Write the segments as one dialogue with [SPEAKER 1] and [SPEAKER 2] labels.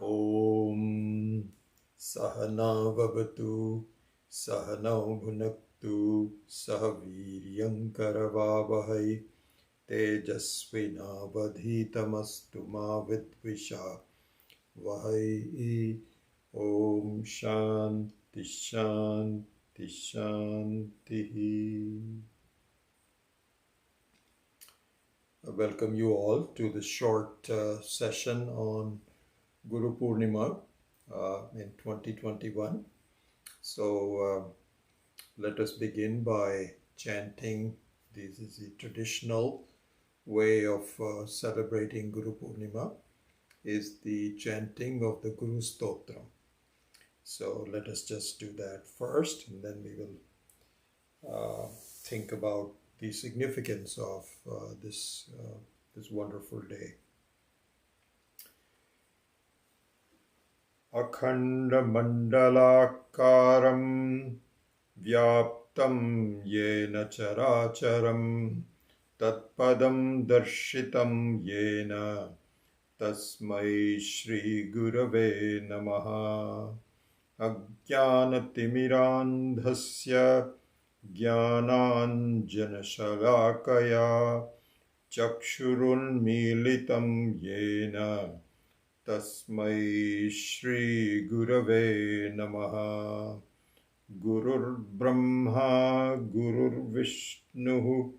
[SPEAKER 1] Om Sahana Vavatu Sahanau Bhunaktu Sahaviryankaravavahai Tejasvinavadhitamastu ma vidvisha Vahai. Om Shanti Shanti Shanti. I welcome you all to this short session on Guru Purnima in 2021. So let us begin by chanting. This is the traditional way of celebrating Guru Purnima, is the chanting of the Gurustotram. So let us just do that first, and then we will think about the significance of this wonderful day. Akhandamandalakaram vyaptam yena characharam tatpadam darshitam yena tasmai Shri Gurave Namaha. Ajnanatimirandhasya Jnananjanashalakaya Chakshurunmilitam Yena Tasmai Shri Gurave Namaha. Gurur Brahma Gurur Vishnu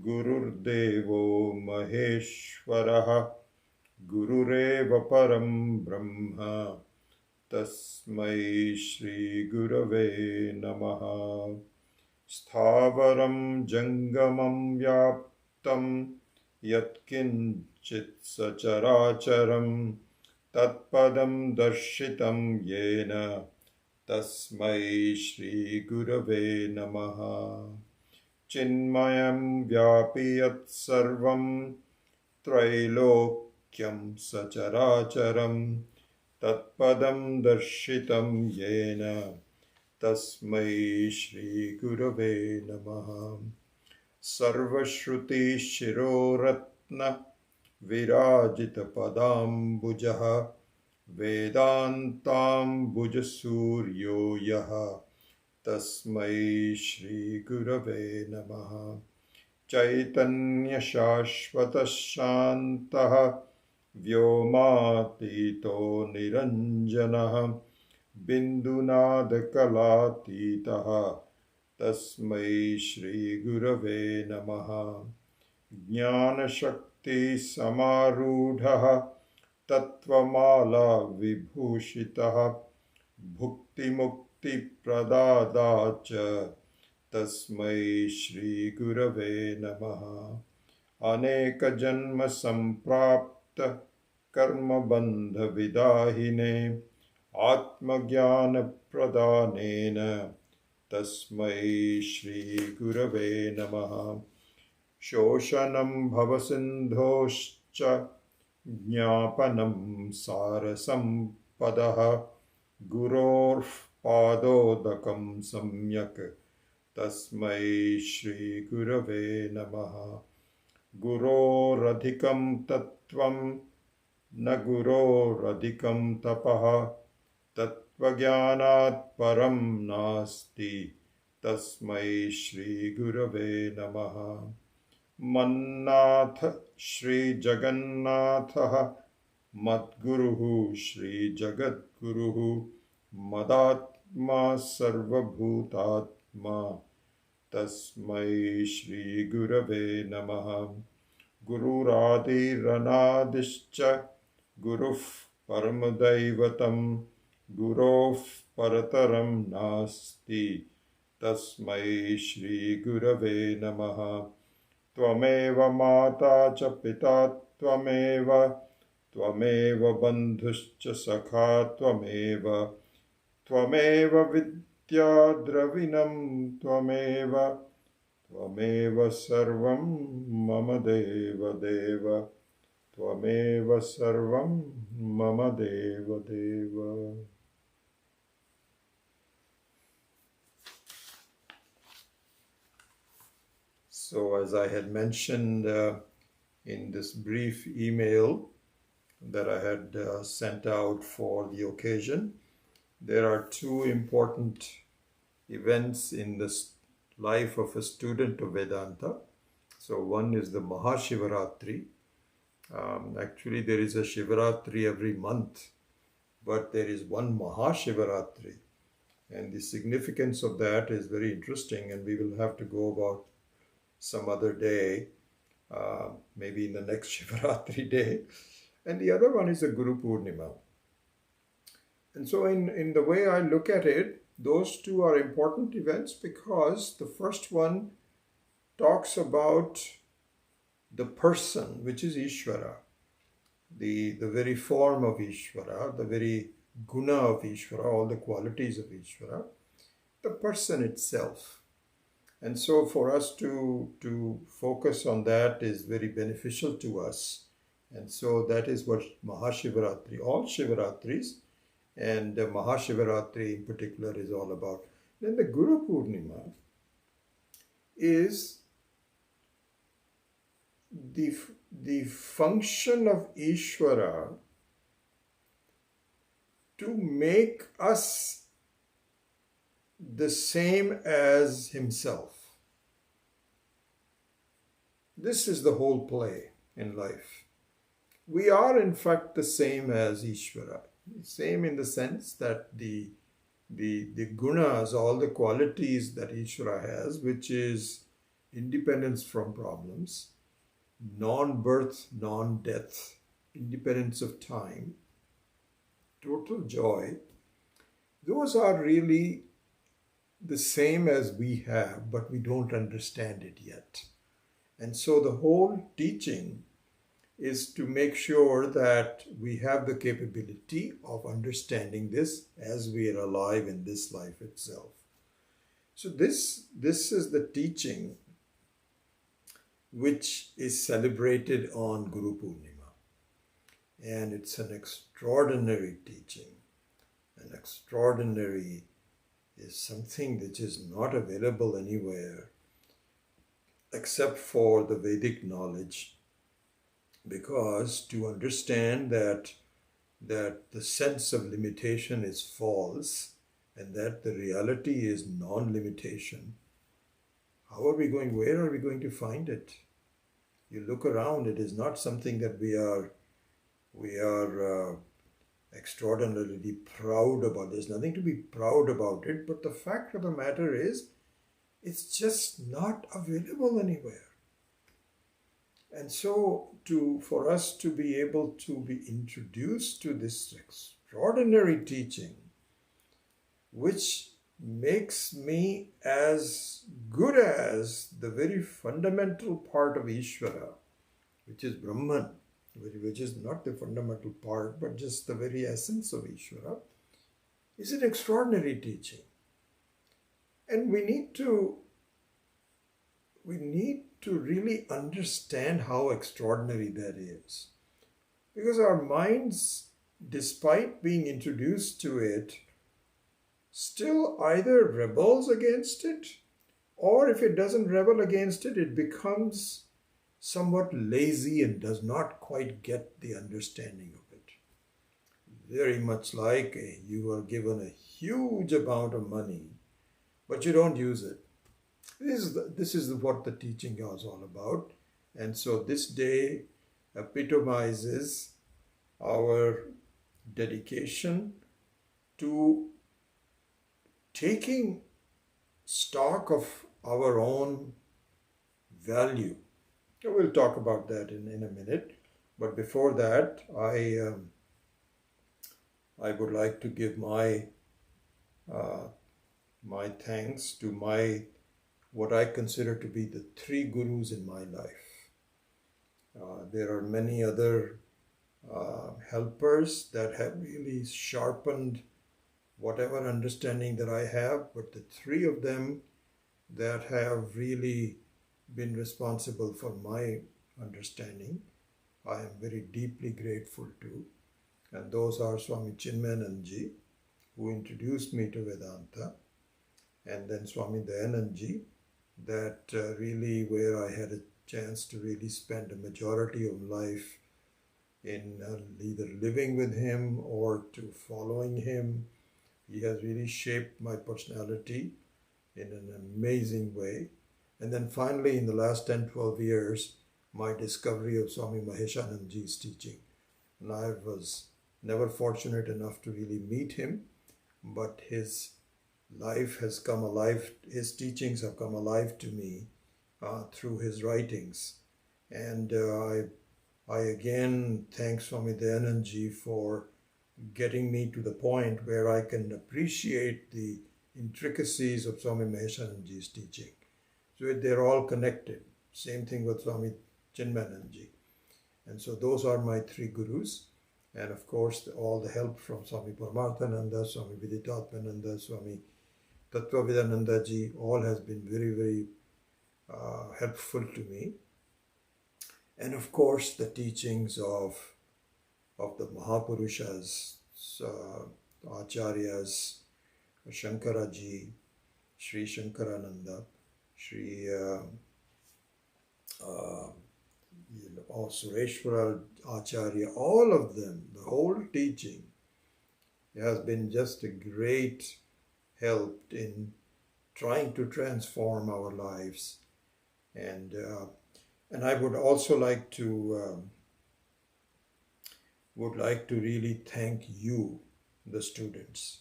[SPEAKER 1] Gurur Devo Maheshwaraha Gurureva Param Brahma Tasmai Shri Gurave Namaha. Sthavaram Jangamam Vyaptam Yatkinchit Sacharacharam Tatpadam Darshitam Yena Tasmai Shri Gurave Namaha. Chinmayam Vyapiyat Sarvam Trailokyam Sacharacharam Tatpadam Darshitam Yena Tasmai Shri Gurave Namaha. Sarvashruti Shiroratna Virajita Padambujaha Vedantam Bujasuryo Yaha Tasmai Shri Gurave Namaha. Chaitanya Shashvata Shantaha Vyomatito Niranjanaha Bindunadakalatitaha Tasmai Shri Gurave Namaha. Jnana Shakti Samarudhaha Tattvamala Vibhushitaha Bhukti Mukti Pradadacha Tasmai Shri Gurave Namaha. Aneka Janma Samprapta Karma Bandha Vidahine Atma Jnana Pradhanena Tasmai Shri Gurave Namaha. Shoshanam Bhavasindhoscha Jnapanam Sarasam Padaha Gurorf Padodakam Samyak Tasmai Shri Gurave Namaha. Guroradhikam Tattvam Na Guroradhikam Tapaha Tattvajnanat Param Nasti Tasmai Shri Gurave Namaha. Mannath Shri Jagannatha Madguruhu Shri Jagadguruhu Madatma Sarvabhutatma Tasmai Shri Gurave Namaha. Gururadi Ranadischa Guruf Paramadaivatam Gurof Parataram Nasti Tasmai Shri Gurave Namaha. Tvameva Mata Cha Pita Tvameva Bandhuscha Sakha Tvameva Vidya Dravinam Tvameva Sarvam Mama Deva Deva Tvameva Sarvam Mama Deva Deva. So as I had mentioned in this brief email that I had sent out for the occasion. There are two important events in the life of a student of Vedanta. So one is the Mahashivaratri. Actually, there is a Shivaratri every month, but there is one Mahashivaratri. And the significance of that is very interesting, and we will have to go about some other day, maybe in the next Shivaratri day. And the other one is the Guru Purnima. And so in the way I look at it, those two are important events because the first one talks about the person, which is Ishvara, the very form of Ishvara, the very guna of Ishvara, all the qualities of Ishvara, the person itself. And so for us to focus on that is very beneficial to us. And so that is what Mahashivaratri, all Shivaratris, and Mahashivaratri in particular is all about. Then the Guru Purnima is the function of Ishvara to make us the same as himself. This is the whole play in life. We are in fact the same as Ishvara. Same in the sense that the gunas, all the qualities that Ishvara has, which is independence from problems, non-birth, non-death, independence of time, total joy, those are really the same as we have, but we don't understand it yet. And so the whole teaching is to make sure that we have the capability of understanding this as we are alive in this life itself. So this is the teaching which is celebrated on Guru Purnima. And it's an extraordinary teaching. An extraordinary is something which is not available anywhere except for the Vedic knowledge. Because to understand that the sense of limitation is false and that the reality is non-limitation, where are we going to find it? You look around, it is not something that we are extraordinarily proud about. There's nothing to be proud about it, but the fact of the matter is, it's just not available anywhere. And so for us to be able to be introduced to this extraordinary teaching, which makes me as good as the very fundamental part of Ishvara, which is Brahman, which is not the fundamental part, but just the very essence of Ishvara, is an extraordinary teaching. And we need to really understand how extraordinary that is. Because our minds, despite being introduced to it, still either rebels against it, or if it doesn't rebel against it, it becomes somewhat lazy and does not quite get the understanding of it. Very much like you are given a huge amount of money, but you don't use it. This is what the teaching is all about. And so this day epitomizes our dedication to taking stock of our own value. We'll talk about that in a minute. But before that, I would like to give my thanks to what I consider to be the three gurus in my life. There are many other helpers that have really sharpened whatever understanding that I have, but the three of them that have really been responsible for my understanding, I am very deeply grateful to. And those are Swami Chinmayananji, who introduced me to Vedanta, and then Swami Dayananji, that really where I had a chance to really spend a majority of life in either living with him or to following him. He has really shaped my personality in an amazing way. And then finally, in the last 10, 12 years, my discovery of Swami Maheshanandaji's teaching. And I was never fortunate enough to really meet him, but his life has come alive, his teachings have come alive to me through his writings. And I again thank Swami Dayanandji for getting me to the point where I can appreciate the intricacies of Swami Maheshanandaji's teaching. So they're all connected. Same thing with Swami Chinmayanandaji. And so those are my three gurus. And of course, all the help from Swami Paramarthananda, Swami Viditatmananda, Swami Tattvavidanandaji, all has been very, very helpful to me. And of course, the teachings of the Mahapurushas, Acharyas, Shankaraji, Sri Shankarananda, Sri Sureshwara Acharya, all of them, the whole teaching has been just a great help in trying to transform our lives. And I would also like to really thank you, the students.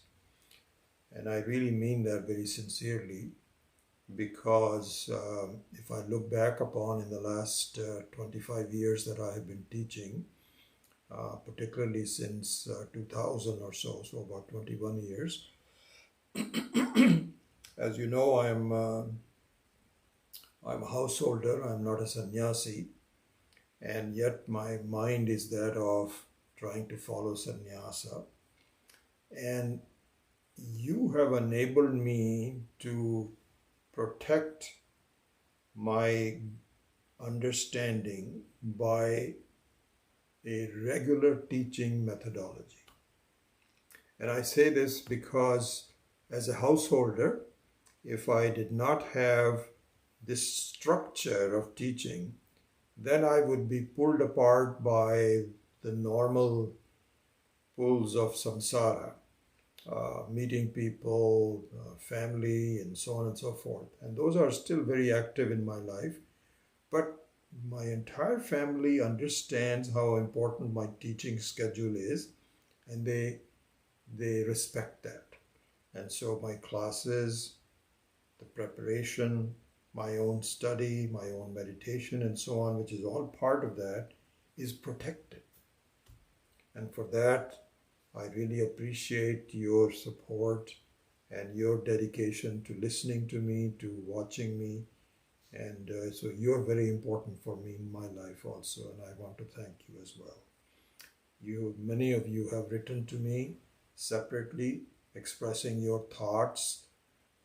[SPEAKER 1] And I really mean that very sincerely, because if I look back upon in the last 25 years that I have been teaching, particularly since 2000 or so about 21 years, as you know, I'm a householder, I'm not a sannyasi, and yet my mind is that of trying to follow sannyasa. And you have enabled me to protect my understanding by a regular teaching methodology. And I say this because as a householder, if I did not have this structure of teaching, then I would be pulled apart by the normal pulls of samsara, meeting people, family, and so on and so forth. And those are still very active in my life. But my entire family understands how important my teaching schedule is, and they respect that. And so my classes, the preparation, my own study, my own meditation, and so on, which is all part of that, is protected. And for that, I really appreciate your support and your dedication to listening to me, to watching me. And so you're very important for me in my life also, and I want to thank you as well. Many of you have written to me separately, expressing your thoughts.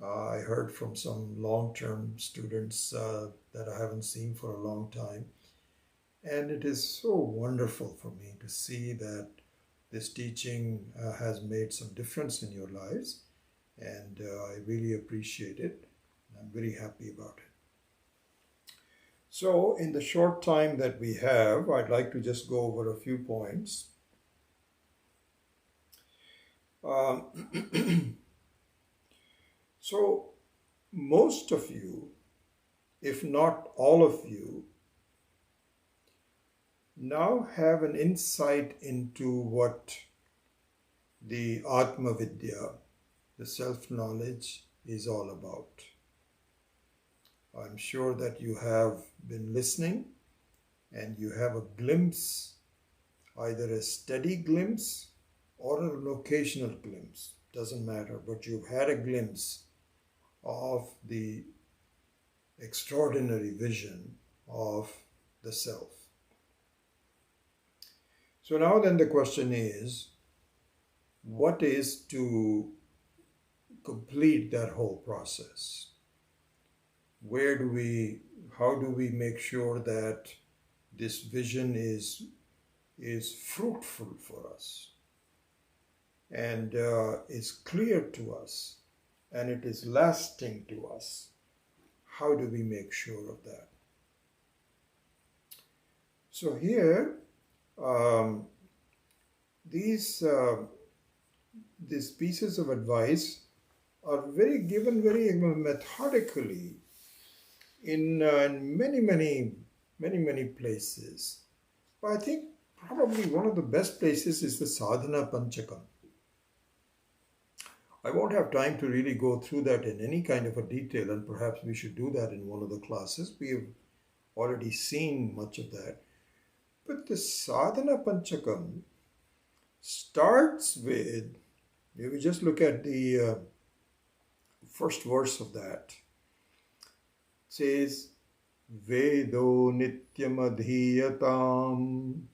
[SPEAKER 1] I heard from some long-term students that I haven't seen for a long time. And it is so wonderful for me to see that this teaching has made some difference in your lives. And I really appreciate it. I'm very happy about it. So in the short time that we have, I'd like to just go over a few points. So most of you, if not all of you, now have an insight into what the Atma Vidya, the self-knowledge, is all about. I'm sure that you have been listening and you have a glimpse, either a steady glimpse or an occasional glimpse, doesn't matter, but you've had a glimpse of the extraordinary vision of the self. So now then the question is, what is to complete that whole process? How do we make sure that this vision is fruitful for us and is clear to us and it is lasting to us? How do we make sure of that? So here Um, these these pieces of advice are given very methodically in many places. But I think probably one of the best places is the Sadhana Panchakam. I won't have time to really go through that in any kind of a detail, and perhaps we should do that in one of the classes. We have already seen much of that. But the Sadhana Panchakam starts with, if we just look at the first verse of that, it says, Vedo nityam adhiyatam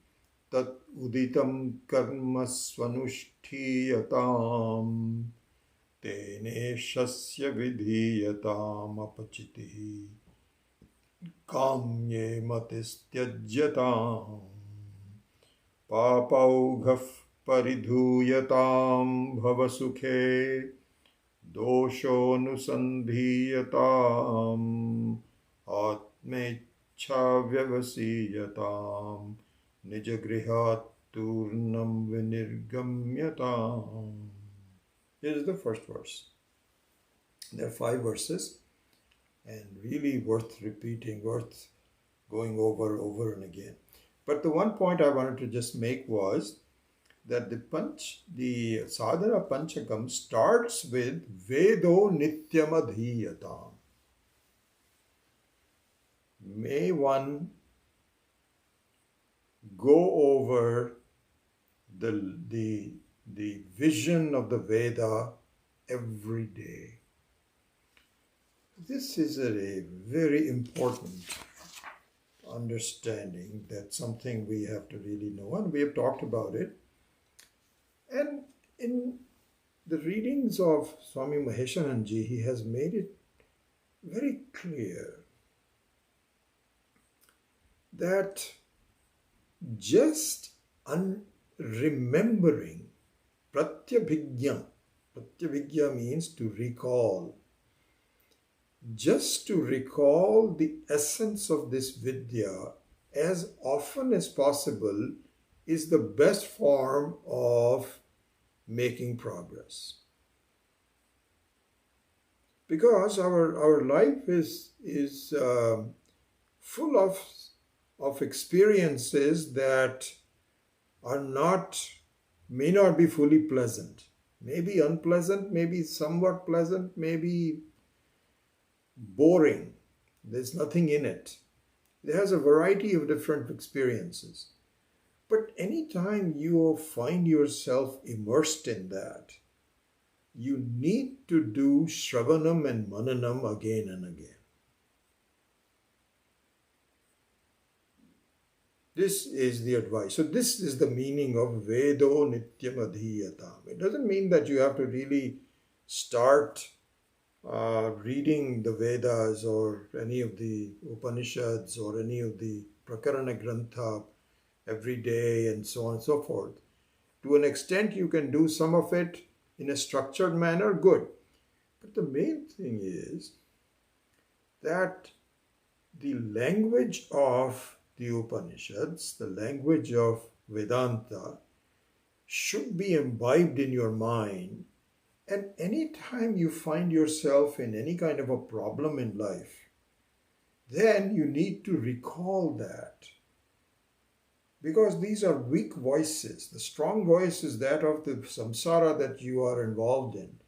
[SPEAKER 1] tat uditam karma swanushtiyatam tene shasya vidhiyatam apachitihi kamye matistyajyatam papaughah paridhuyatam bhavasukhe doshonusandhiyatam atmecha vyavasiyatam nijagrihat turnam vinirgamyatam. Here is the first verse. There are 5 verses and really worth repeating, worth going over and again. But the one point I wanted to just make was that the Sadhana Panchakam starts with Vedo Nityam Adhiyatam. May one go over the vision of the Veda every day. This is a very important understanding. That's something we have to really know, and we have talked about it. And in the readings of Swami Maheshananji, he has made it very clear that just remembering, pratyabhigya means to recall, just to recall the essence of this vidya as often as possible is the best form of making progress. Because our life is full of experiences that may not be fully pleasant, maybe unpleasant, maybe somewhat pleasant, maybe boring. There's nothing in it. It has a variety of different experiences. But anytime you find yourself immersed in that, you need to do Shravanam and Mananam again and again. This is the advice. So this is the meaning of Vedo Nityam Adhiyatam. It doesn't mean that you have to really start reading the Vedas or any of the Upanishads or any of the Prakarana Grantha every day and so on and so forth. To an extent you can do some of it in a structured manner, good. But the main thing is that the language of the Upanishads, the language of Vedanta, should be imbibed in your mind. And anytime you find yourself in any kind of a problem in life, then you need to recall that. Because these are weak voices. The strong voice is that of the samsara that you are involved in.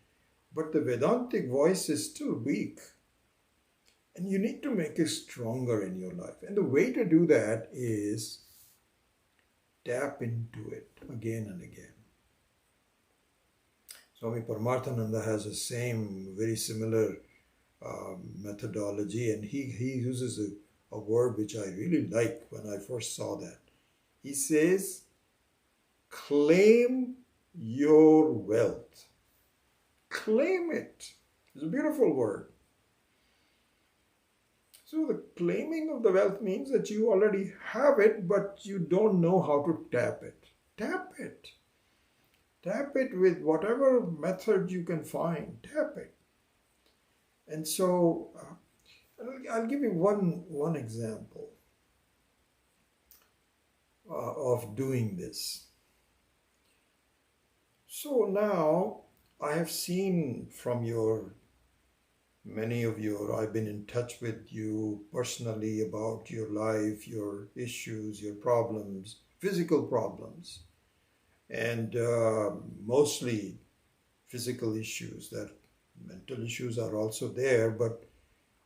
[SPEAKER 1] But the Vedantic voice is still weak. And you need to make it stronger in your life. And the way to do that is tap into it again and again. Swami Paramarthananda has the same, very similar methodology, and he uses a word which I really like when I first saw that. He says, claim your wealth. Claim it. It's a beautiful word. So the claiming of the wealth means that you already have it, but you don't know how to tap it. Tap it. Tap it with whatever method you can find. Tap it. And so I'll give you one example. of doing this. So now I have seen from many of you, I've been in touch with you personally about your life, your issues, your problems, physical problems, and mostly physical issues. That mental issues are also there, but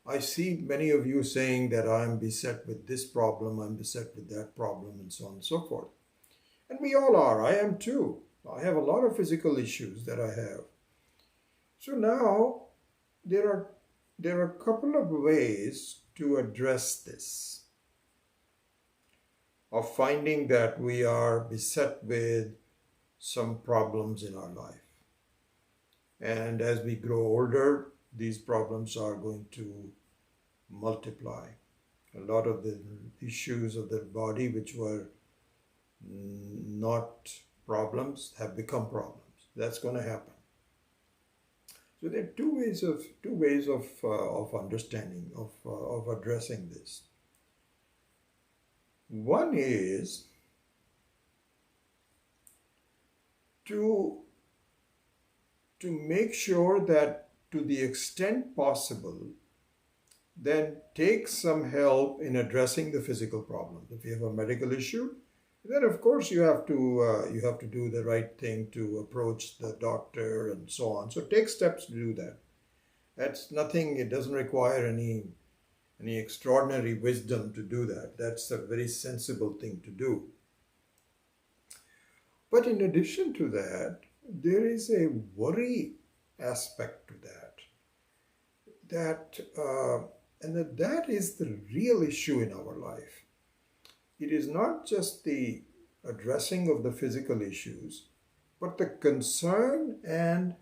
[SPEAKER 1] I see many of you saying that I'm beset with this problem, I'm beset with that problem, and so on and so forth. And we all are. I am too. I have a lot of physical issues that I have. So now there are a couple of ways to address this, of finding that we are beset with some problems in our life. And as we grow older, these problems are going to multiply. A lot of the issues of the body which were not problems have become problems. That's going to happen. So there are two ways of understanding, of addressing this. One is to make sure that to the extent possible, then take some help in addressing the physical problem. If you have a medical issue, then of course you have to do the right thing to approach the doctor and so on. So take steps to do that. That's nothing, it doesn't require any extraordinary wisdom to do that. That's a very sensible thing to do. But in addition to that, there is a worry aspect to that. That is the real issue in our life. It is not just the addressing of the physical issues, but the concern and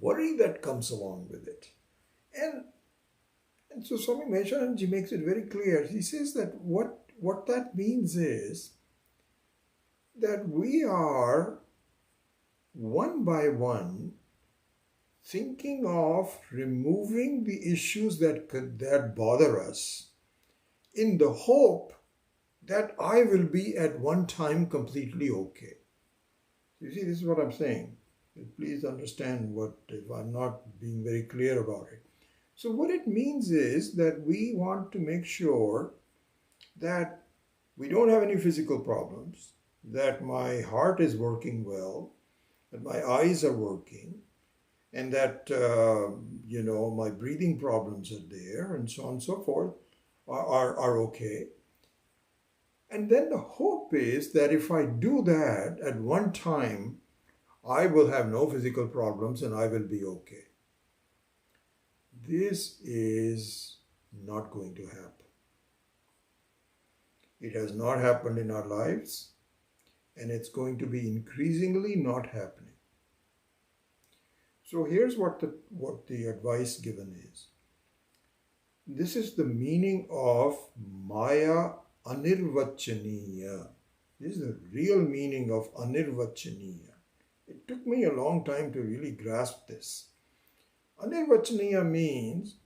[SPEAKER 1] worry that comes along with it. And so Swami Maheshananji makes it very clear. He says that what that means is that we are one by one thinking of removing the issues that bother us in the hope that I will be at one time completely okay. You see, this is what I'm saying. Please understand if I'm not being very clear about it. So what it means is that we want to make sure that we don't have any physical problems, that my heart is working well, that my eyes are working, and that, my breathing problems are there, and so on and so forth, are okay. And then the hope is that if I do that at one time, I will have no physical problems and I will be okay. This is not going to happen. It has not happened in our lives, and it's going to be increasingly not happening. So here's what the advice given is. This is the meaning of Maya Anirvachaniya. This is the real meaning of Anirvachaniya. It took me a long time to really grasp this. Anirvachaniya means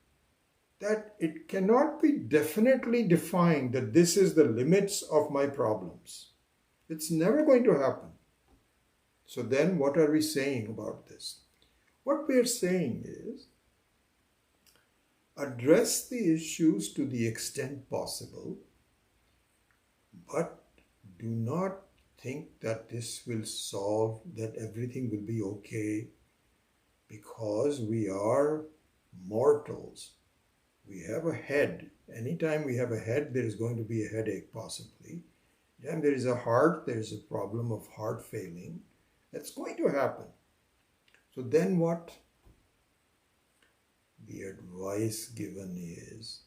[SPEAKER 1] that it cannot be definitely defined that this is the limits of my problems. It's never going to happen. So then what are we saying about this? What we are saying is, address the issues to the extent possible, but do not think that this will solve, that everything will be okay, because we are mortals. We have a head. Anytime we have a head, there is going to be a headache possibly. Anytime there is a heart, there is a problem of heart failing. That's going to happen. So then what? The advice given is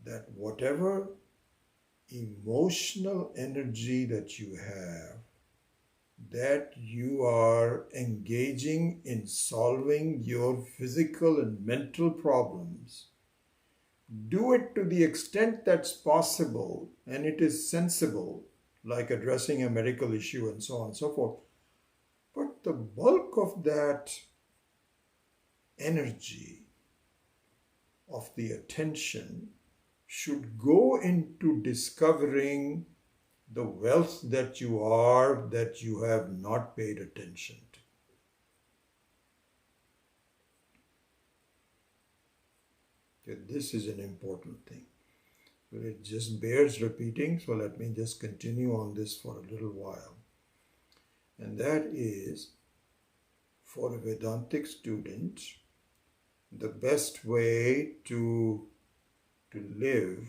[SPEAKER 1] that whatever emotional energy that you have, that you are engaging in solving your physical and mental problems, do it to the extent that's possible and it is sensible, like addressing a medical issue and so on and so forth. But the bulk of that energy of the attention should go into discovering the wealth that you are, that you have not paid attention to. This is an important thing. But it just bears repeating, so let me just continue on this for a little while. And that is, for a Vedantic student, the best way to live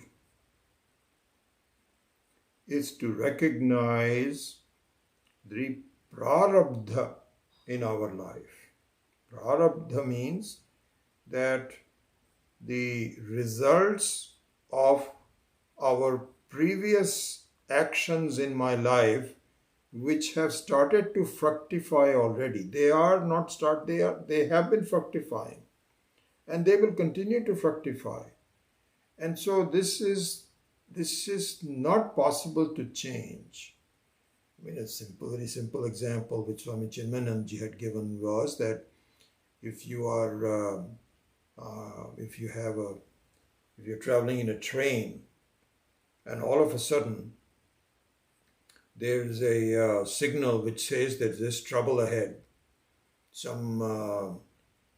[SPEAKER 1] is to recognize the prarabdha in our life. Prarabdha means that the results of our previous actions in my life which have started to fructify already. They have been fructifying, and they will continue to fructify. And so this is not possible to change. I mean, very simple example which Swami Chinmayananji had given was that if you're traveling in a train and all of a sudden there's a signal which says that there's trouble ahead, some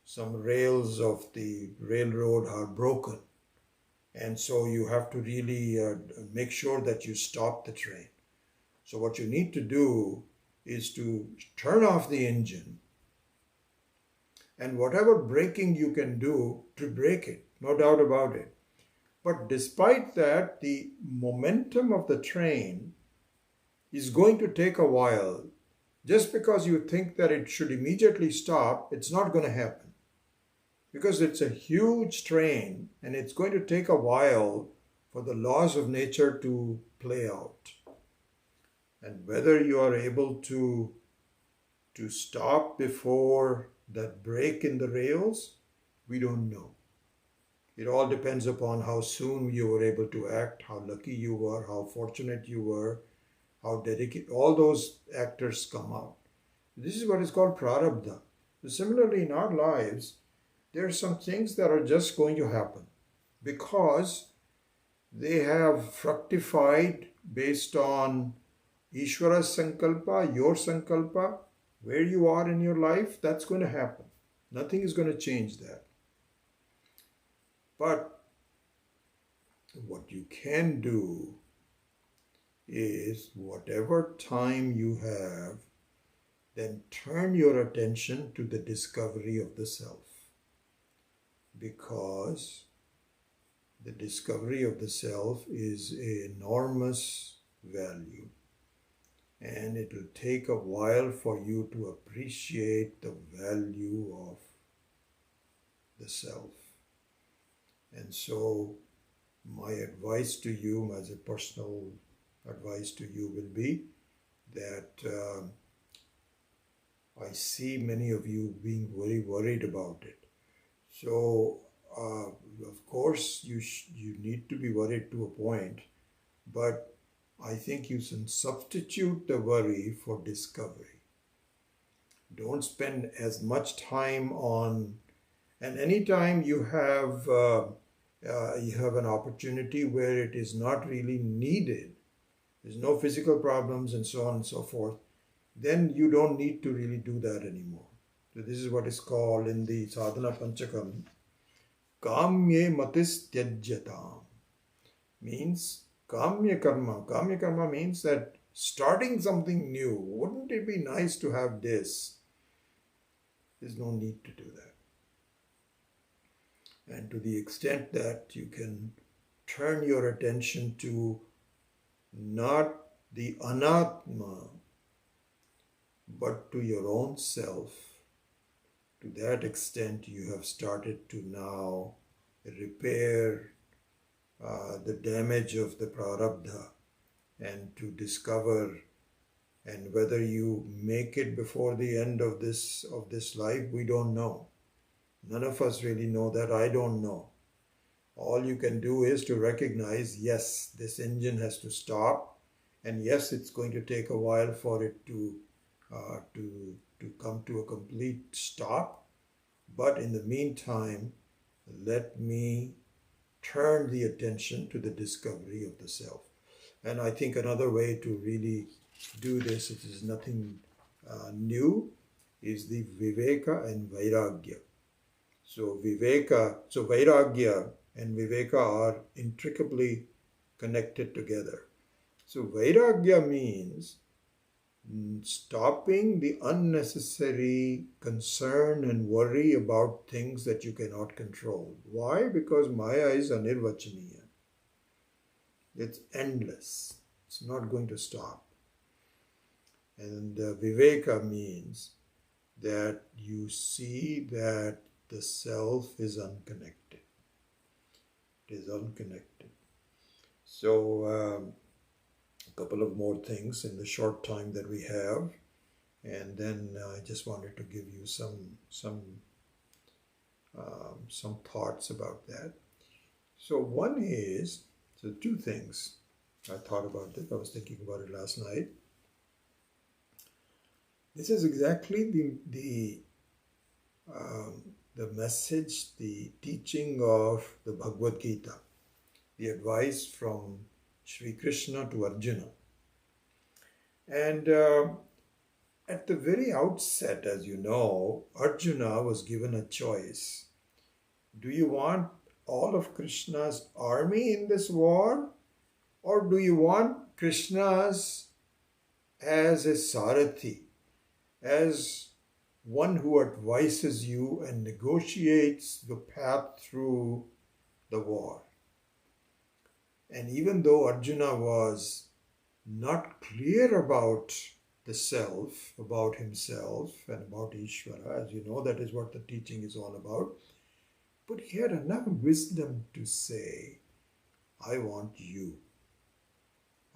[SPEAKER 1] rails of the railroad are broken, and so you have to really make sure that you stop the train. So what you need to do is to turn off the engine, and whatever braking you can do to brake it, no doubt about it. But despite that, the momentum of the train is going to take a while. Just because you think that it should immediately stop, it's not going to happen. Because it's a huge train and it's going to take a while for the laws of nature to play out. And whether you are able to stop before that break in the rails, we don't know. It all depends upon how soon you were able to act, how lucky you were, how fortunate you were, how dedicated. All those actors come out. This is what is called prarabdha. So similarly, in our lives, there are some things that are just going to happen because they have fructified based on Ishvara's sankalpa, your sankalpa, where you are in your life. That's going to happen. Nothing is going to change that. But what you can do is, whatever time you have, then turn your attention to the discovery of the self. Because the discovery of the self is an enormous value. And it will take a while for you to appreciate the value of the self. And so my advice to you, as a personal advice to you, will be that I see many of you being very worried about it. So, of course, you need to be worried to a point, but I think you can substitute the worry for discovery. Don't spend as much time on, and anytime you have an opportunity where it is not really needed, there's no physical problems and so on and so forth, then you don't need to really do that anymore. So this is what is called in the Sadhana Panchakam, Kamye matis tyajyatam, means Kamya karma. Kamya karma means that starting something new, wouldn't it be nice to have this? There's no need to do that. And to the extent that you can turn your attention to not the anatma, but to your own self, to that extent you have started to now repair the damage of the prarabdha and to discover, and whether you make it before the end of this life, we don't know. None of us really know that. I don't know. All you can do is to recognize, yes, this engine has to stop, and yes, it's going to take a while for it to come to a complete stop, But in the meantime, let me turn the attention to the discovery of the self. And I think another way to really do this, it is nothing new, is the Viveka and Vairagya. So Vairagya and Viveka are intricately connected together. So Vairagya means stopping the unnecessary concern and worry about things that you cannot control. Why? Because Maya is anirvachaniya. It's endless. It's not going to stop. And Viveka means that you see that the self is unconnected. It is unconnected. So, a couple of more things in the short time that we have, and then I just wanted to give you some thoughts about that. So one is, so two things. I thought about this. I was thinking about it last night. This is exactly the message, the teaching of the Bhagavad Gita, the advice from Sri Krishna to Arjuna. And at the very outset, as you know, Arjuna was given a choice. Do you want all of Krishna's army in this war? Or do you want Krishna's as a sarathi, as one who advises you and negotiates the path through the war? And even though Arjuna was not clear about the self, about himself and about Ishvara, as you know, that is what the teaching is all about, but he had enough wisdom to say, I want you.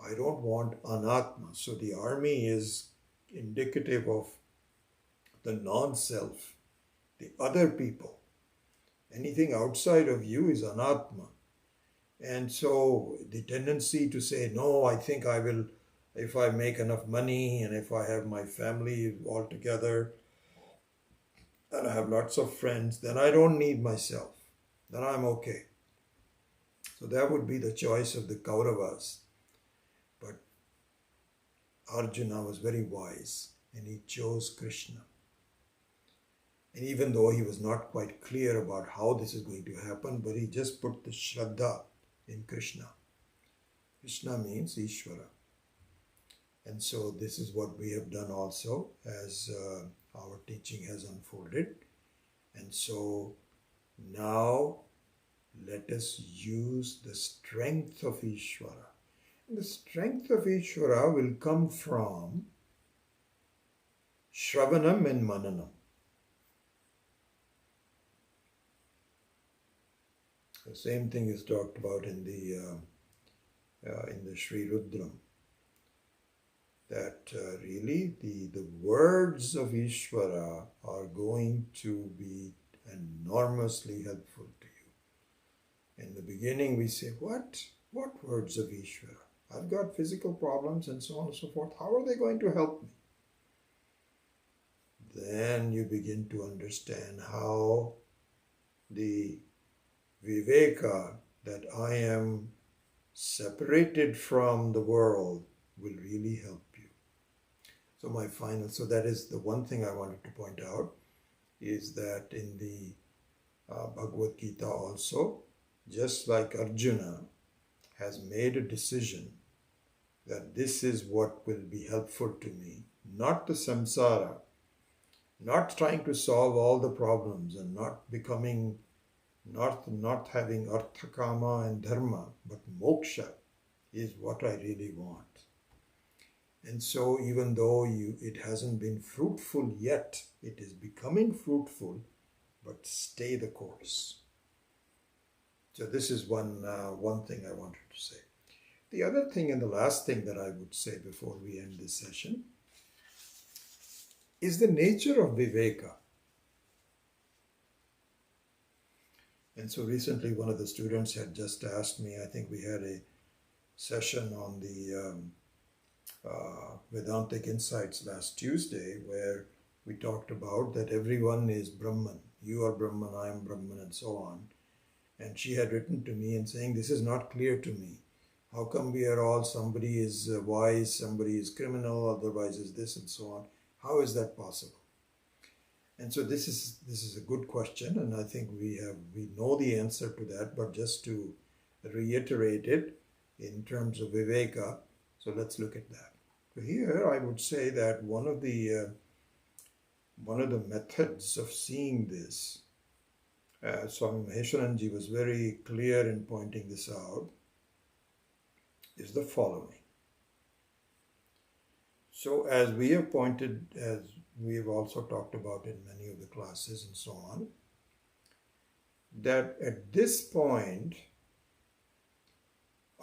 [SPEAKER 1] I don't want anatma. So the army is indicative of the non-self, the other people. Anything outside of you is anatma. And so the tendency to say, no, I think I will, if I make enough money and if I have my family all together and I have lots of friends, then I don't need myself. Then I'm okay. So that would be the choice of the Kauravas. But Arjuna was very wise and he chose Krishna. And even though he was not quite clear about how this is going to happen, but he just put the Shraddha in Krishna. Krishna means Ishvara. And so this is what we have done also as our teaching has unfolded. And so now let us use the strength of Ishvara. And the strength of Ishvara will come from Shravanam and Mananam. The same thing is talked about in the Sri Rudram. That really the words of Ishvara are going to be enormously helpful to you. In the beginning we say, what words of Ishvara? I've got physical problems and so on and so forth. How are they going to help me? Then you begin to understand how the Viveka, that I am separated from the world, will really help you. So that is the one thing I wanted to point out, is that in the Bhagavad Gita also, just like Arjuna has made a decision that this is what will be helpful to me, not the samsara, not trying to solve all the problems and not becoming, not having artha, kama and dharma, but moksha is what I really want. And so even though it hasn't been fruitful yet, it is becoming fruitful, but stay the course. So this is one thing I wanted to say. The other thing and the last thing that I would say before we end this session is the nature of Viveka. And so recently one of the students had just asked me, I think we had a session on the Vedantic Insights last Tuesday, where we talked about that everyone is Brahman, You are Brahman, I am Brahman, and so on. And she had written to me and saying, this is not clear to me. How come we are all, somebody is wise, somebody is criminal, otherwise is this and so on. How is that possible? And so this is a good question, and I think we know the answer to that, but just to reiterate it in terms of Viveka, so let's look at that. So here I would say that one of the methods of seeing this, Swami Maheswaranji was very clear in pointing this out, is the following. So as we have pointed, as we have also talked about in many of the classes and so on, that at this point,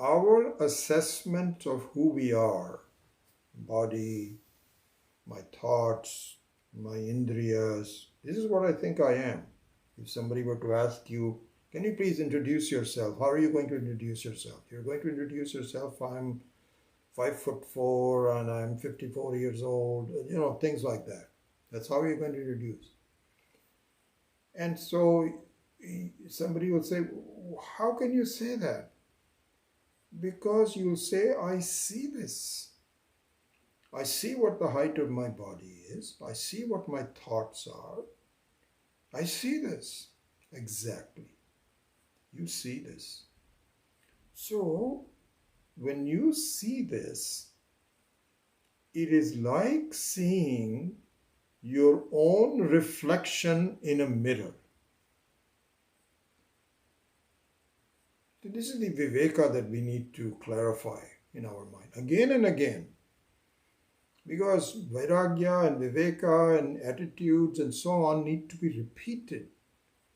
[SPEAKER 1] our assessment of who we are, body, my thoughts, my indriyas, this is what I think I am. If somebody were to ask you, can you please introduce yourself? How are you going to introduce yourself? You're going to introduce yourself, I'm 5'4" and I'm 54 years old, things like that. That's how you're going to introduce. And so somebody will say, how can you say that? Because you'll say, I see this. I see what the height of my body is. I see what my thoughts are. I see this. Exactly. You see this. So, when you see this, it is like seeing your own reflection in a mirror. This is the Viveka that we need to clarify in our mind again and again. Because Vairagya and Viveka and attitudes and so on need to be repeated.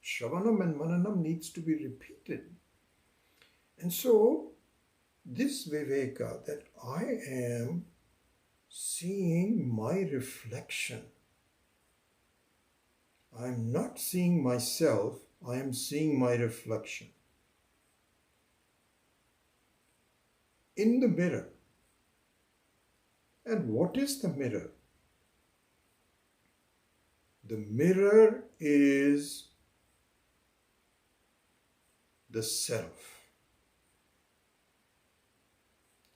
[SPEAKER 1] Shravanam and Mananam needs to be repeated. And so, this Viveka, that I am seeing my reflection. I am not seeing myself, I am seeing my reflection. In the mirror. And what is the mirror? The mirror is the self.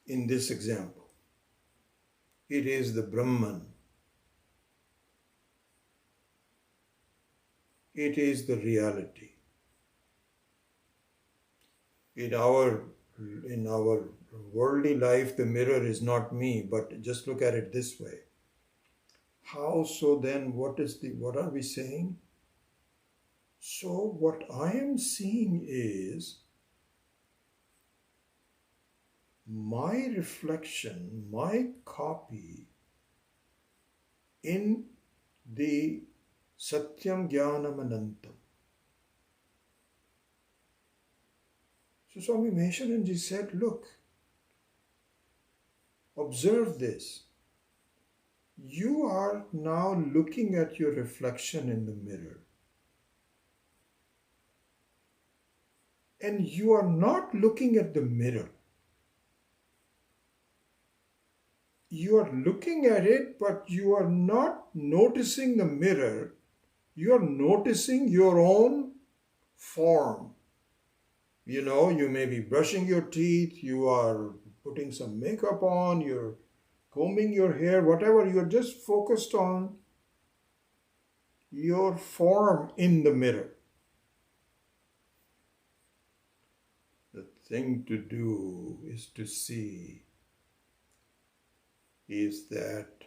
[SPEAKER 1] In this example, it is the Brahman. It is the reality. In our worldly life, the mirror is not me, but just look at it this way. How so then, what are we saying? So what I am seeing is my reflection, my copy in the Satyam Jnanam Anantam. So Swami Maheswaranji said, look, observe this. You are now looking at your reflection in the mirror. And you are not looking at the mirror. You are looking at it, but you are not noticing the mirror. You are noticing your own form. You may be brushing your teeth, you are putting some makeup on, you're combing your hair, whatever. You're just focused on your form in the mirror. The thing to do is to see is that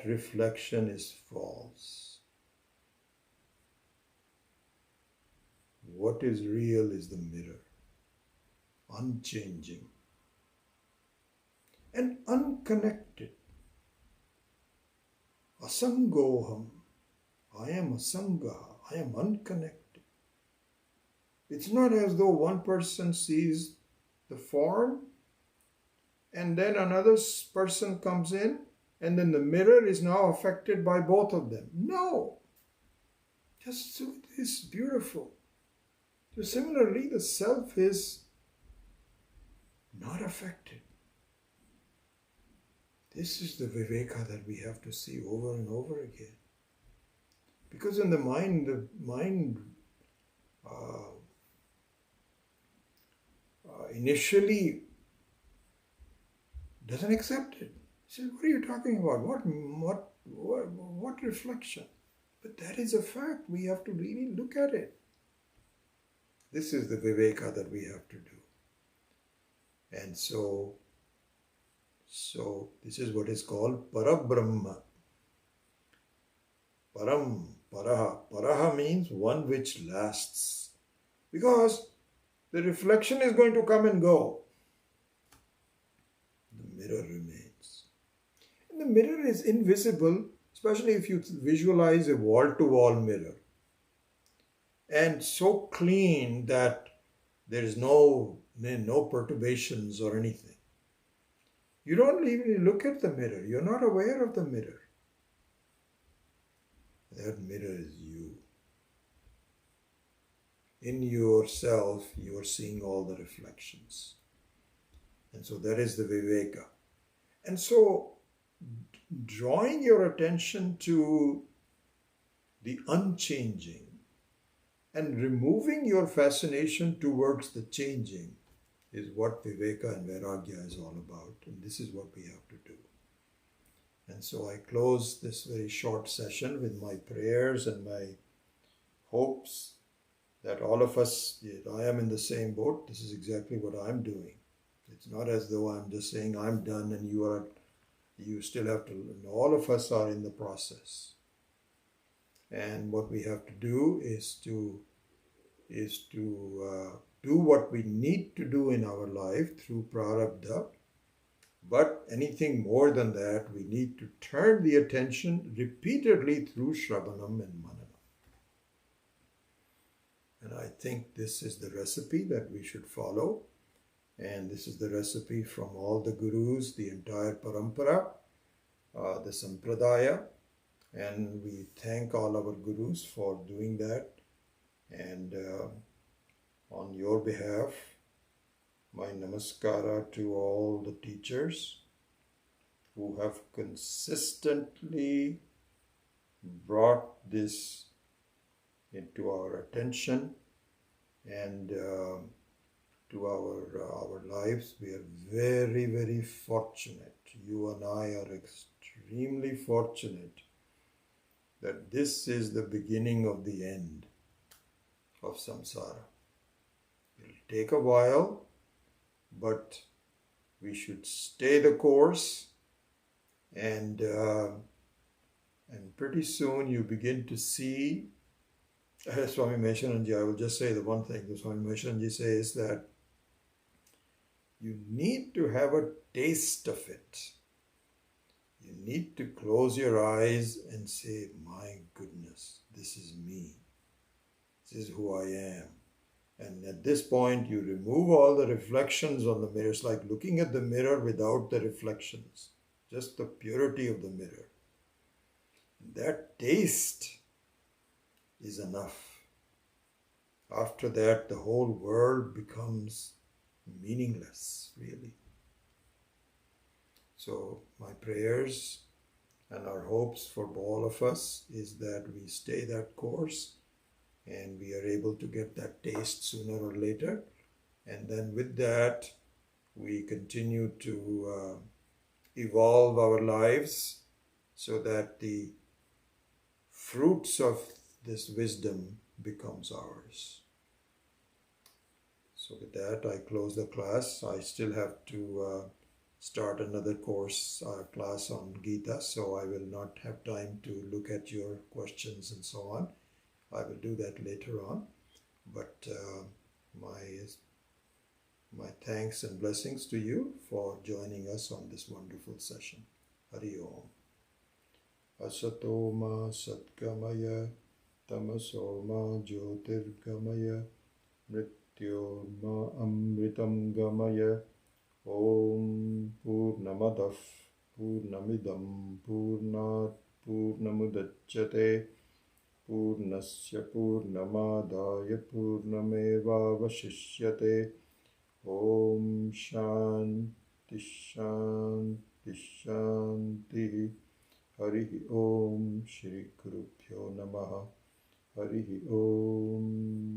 [SPEAKER 1] reflection is false. What is real is the mirror, unchanging and unconnected. Asangoham, I am asangaha, I am unconnected. It's not as though one person sees the form and then another person comes in and then the mirror is now affected by both of them. No, just so it is beautiful. So similarly, the self is not affected. This is the Viveka that we have to see over and over again. Because in the mind initially doesn't accept it. He says, what are you talking about? What reflection? But that is a fact. We have to really look at it. This is the Viveka that we have to do. And so this is what is called Parabrahma. Param, Paraha. Paraha means one which lasts. Because the reflection is going to come and go. The mirror remains. And the mirror is invisible, especially if you visualize a wall-to-wall mirror. And so clean that there is no perturbations or anything. You don't even look at the mirror. You're not aware of the mirror. That mirror is you. In yourself, you are seeing all the reflections. And so that is the Viveka. And so drawing your attention to the unchanging and removing your fascination towards the changing is what Viveka and Vairagya is all about. And this is what we have to do. And so I close this very short session with my prayers and my hopes that all of us, I am in the same boat. This is exactly what I'm doing. It's not as though I'm just saying I'm done and you still have to learn. All of us are in the process. And what we have to do is to do what we need to do in our life through prarabdha. But anything more than that, we need to turn the attention repeatedly through Shravanam and Mananam. And I think this is the recipe that we should follow. And this is the recipe from all the gurus, the entire parampara, the sampradaya. And we thank all our gurus for doing that. And on your behalf, my namaskara to all the teachers who have consistently brought this into our attention and to our lives. We are very, very fortunate. You and I are extremely fortunate that this is the beginning of the end of samsara. It will take a while, but we should stay the course, and pretty soon you begin to see. Swami Meshananji, I will just say the one thing that Swami Meshananji says, that you need to have a taste of it. You need to close your eyes and say, my goodness, this is me. This is who I am. And at this point, you remove all the reflections on the mirror. It's like looking at the mirror without the reflections, just the purity of the mirror. That taste is enough. After that, the whole world becomes meaningless, really. So my prayers and our hopes for all of us is that we stay that course and we are able to get that taste sooner or later. And then with that, we continue to evolve our lives so that the fruits of this wisdom becomes ours. So with that, I close the class. I still have to start another course, class on Gita, so I will not have time to look at your questions and so on. I will do that later on. But my thanks and blessings to you for joining us on this wonderful session. Hari Om. Asato ma satgamaya, tamaso ma jyotirgamaya, mrityo ma amritam gamaya. Om Purnamadah Purnamidam Purnat Purnamudachyate Purnasya Purnamadaya Purnameva Vashishyate. Om Shanti Shanti Shanti. Hari Om Shri Shri Gurubhyo Namaha. Harihi Om.